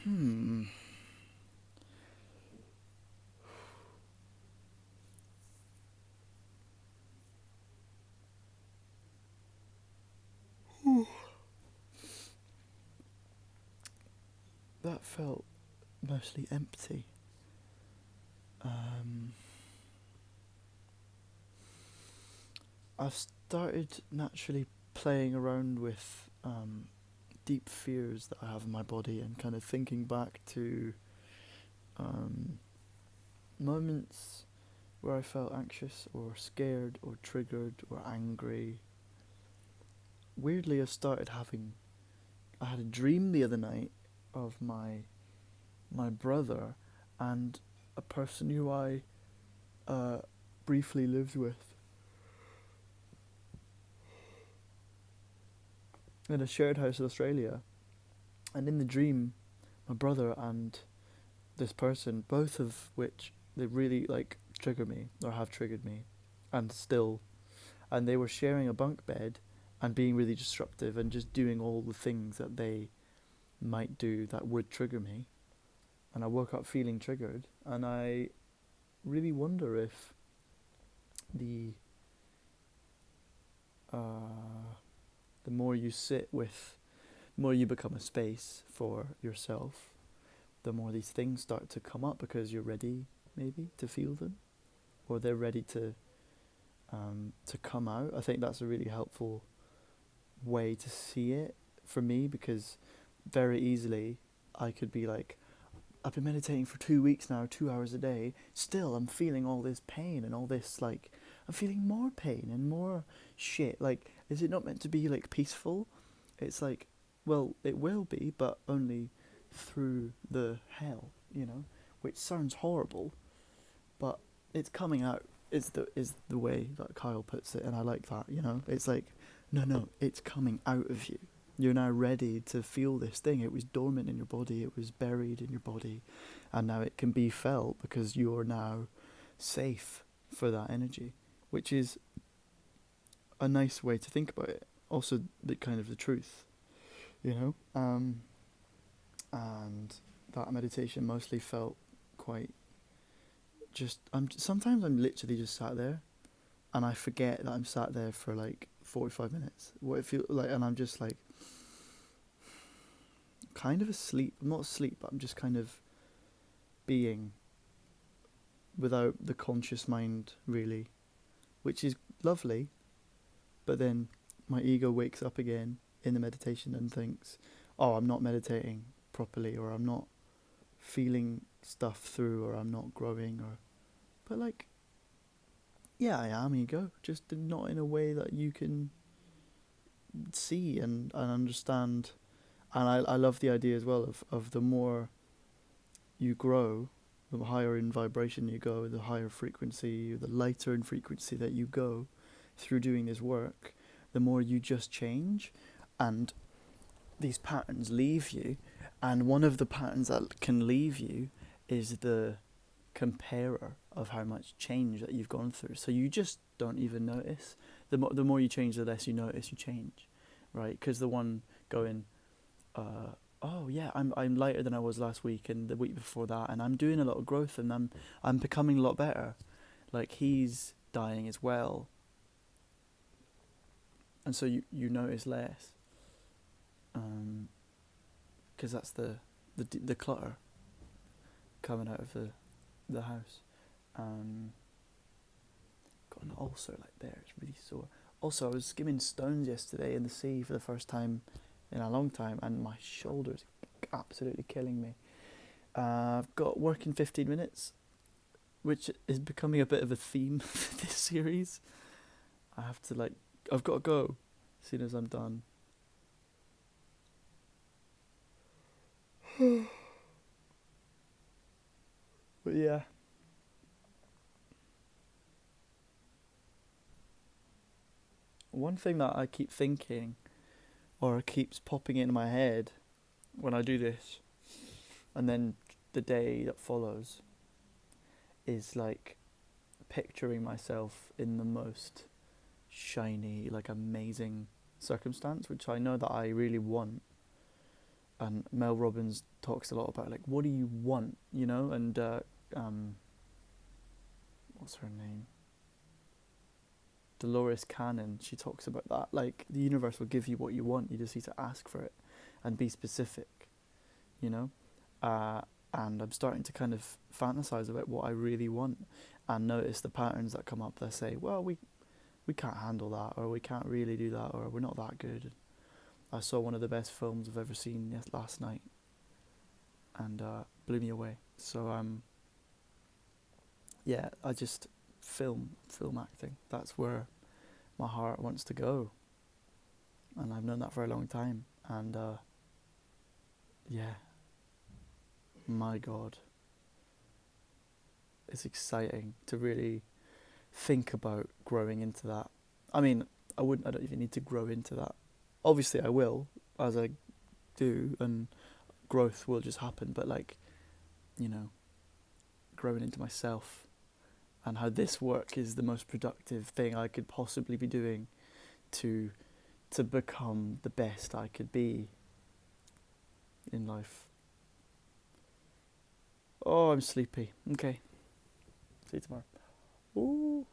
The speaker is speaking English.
Hmm. That felt mostly empty. Um, I've started naturally playing around with deep fears that I have in my body and kind of thinking back to um, moments where I felt anxious or scared or triggered or angry. Weirdly, I've started having. I had a dream the other night of my brother and a person who I uh, briefly lived with in a shared house in Australia. And in the dream, my brother and this person, both of which they really like trigger me or have triggered me, and still, and they were sharing a bunk bed and being really disruptive and just doing all the things that they might do that would trigger me. And I woke up feeling triggered, and I really wonder if the uh, the more you sit with, the more you become a space for yourself, the more these things start to come up because you're ready, maybe, to feel them, or they're ready to come out. I think that's a really helpful way to see it for me because very easily I could be like, I've been meditating for 2 weeks now, 2 hours a day. Still, I'm feeling all this pain and all this like, I'm feeling more pain and more shit. Like, is it not meant to be like peaceful? It's like, well, it will be, but only through the hell, which sounds horrible, but it's coming out. Is the way that Kyle puts it, and I like that. It's like, no, it's coming out of you. You're now ready to feel this thing. It was dormant in your body. It was buried in your body, and now it can be felt because you're now safe for that energy, which is a nice way to think about it. Also, the kind of the truth, you know. And that meditation mostly felt quite just. Sometimes I'm literally just sat there and I forget that I'm sat there for like 45 minutes. What it feels like, and I'm just like kind of asleep. I'm not asleep, but I'm just kind of being without the conscious mind, really, which is lovely. But then my ego wakes up again in the meditation and thinks, oh, I'm not meditating properly, or I'm not feeling stuff through, or I'm not growing, or. But like, yeah, I am ego, just not in a way that you can see and understand. And I love the idea as well of the more you grow, the higher in vibration you go, the higher frequency, the lighter in frequency that you go through doing this work, the more you just change and these patterns leave you. And one of the patterns that can leave you is the comparer of how much change that you've gone through. So you just don't even notice. The more you change, the less you notice you change, right? Because the one going, oh yeah, I'm lighter than I was last week and the week before that, and I'm doing a lot of growth and I'm becoming a lot better. Like he's dying as well, and so you notice less, because that's the clutter coming out of the house. Um, got an ulcer like there. It's really sore. Also, I was skimming stones yesterday in the sea for the first time in a long time, and my shoulders absolutely killing me. I've got work in 15 minutes, which is becoming a bit of a theme for this series. I have to I've got to go as soon as I'm done. But yeah, one thing that I keep thinking, or keeps popping into my head when I do this, and then the day that follows, is like picturing myself in the most shiny, like amazing circumstance, which I know that I really want. And Mel Robbins talks a lot about like, what do you want, you know? And what's her name? Dolores Cannon. She talks about that. Like, the universe will give you what you want. You just need to ask for it and be specific, you know? And I'm starting to kind of fantasize about what I really want, and notice the patterns that come up that say, well, we can't handle that, or we can't really do that, or we're not that good. I saw one of the best films I've ever seen last night, and blew me away. So yeah, I just film acting. That's where my heart wants to go, and I've known that for a long time. And yeah, my God, it's exciting to really think about growing into that. I mean, I don't even need to grow into that. Obviously, I will as I do, and growth will just happen. But like, you know, growing into myself and how this work is the most productive thing I could possibly be doing to become the best I could be in life. Oh, I'm sleepy. Okay, see you tomorrow. Ooh.